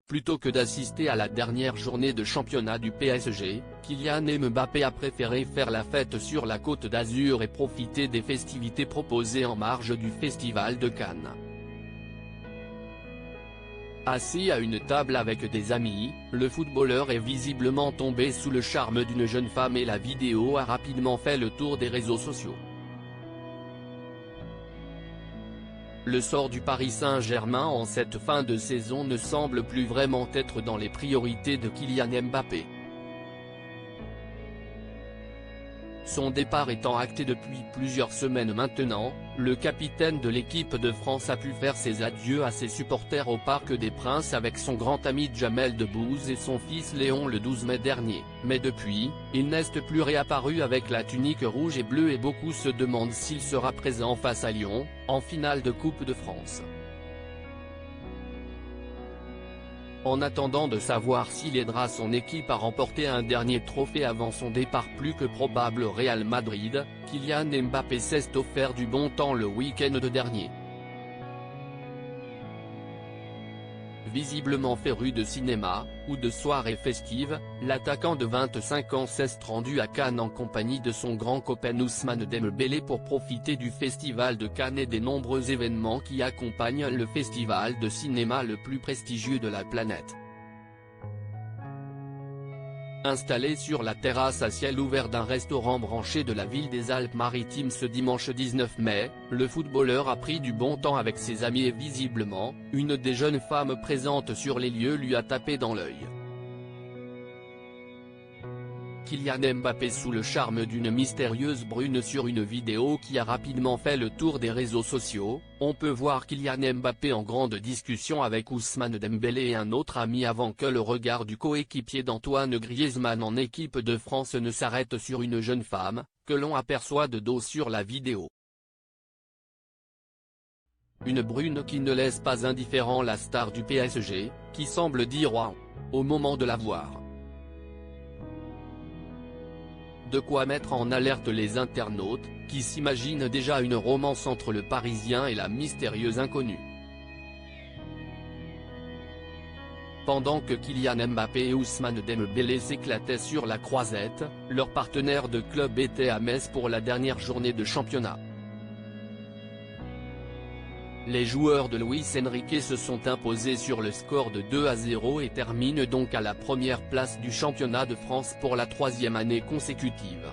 Plutôt que d'assister à la dernière journée de championnat du PSG, Kylian Mbappé a préféré faire la fête sur la Côte d'Azur et profiter des festivités proposées en marge du Festival de Cannes. Assis à une table avec des amis, le footballeur est visiblement tombé sous le charme d'une jeune femme et la vidéo a rapidement fait le tour des réseaux sociaux. Le sort du Paris Saint-Germain en cette fin de saison ne semble plus vraiment être dans les priorités de Kylian Mbappé. Son départ étant acté depuis plusieurs semaines maintenant, le capitaine de l'équipe de France a pu faire ses adieux à ses supporters au Parc des Princes avec son grand ami Jamel Debbouze et son fils Léon le 12 mai dernier, mais depuis, il n'est plus réapparu avec la tunique rouge et bleue et beaucoup se demandent s'il sera présent face à Lyon, en finale de Coupe de France. En attendant de savoir s'il aidera son équipe à remporter un dernier trophée avant son départ plus que probable au Real Madrid, Kylian Mbappé s'est offert du bon temps le week-end de dernier. Visiblement féru de cinéma, ou de soirées festives, l'attaquant de 25 ans s'est rendu à Cannes en compagnie de son grand copain Ousmane Dembélé pour profiter du Festival de Cannes et des nombreux événements qui accompagnent le festival de cinéma le plus prestigieux de la planète. Installé sur la terrasse à ciel ouvert d'un restaurant branché de la ville des Alpes-Maritimes ce dimanche 19 mai, le footballeur a pris du bon temps avec ses amis et visiblement, une des jeunes femmes présentes sur les lieux lui a tapé dans l'œil. Kylian Mbappé sous le charme d'une mystérieuse brune sur une vidéo qui a rapidement fait le tour des réseaux sociaux, on peut voir Kylian Mbappé en grande discussion avec Ousmane Dembélé et un autre ami avant que le regard du coéquipier d'Antoine Griezmann en équipe de France ne s'arrête sur une jeune femme, que l'on aperçoit de dos sur la vidéo. Une brune qui ne laisse pas indifférent la star du PSG, qui semble dire « waouh » au moment de la voir. De quoi mettre en alerte les internautes, qui s'imaginent déjà une romance entre le Parisien et la mystérieuse inconnue. Pendant que Kylian Mbappé et Ousmane Dembélé s'éclataient sur la croisette, leur partenaire de club était à Metz pour la dernière journée de championnat. Les joueurs de Luis Enrique se sont imposés sur le score de 2-0 et terminent donc à la première place du championnat de France pour la 3e année consécutive.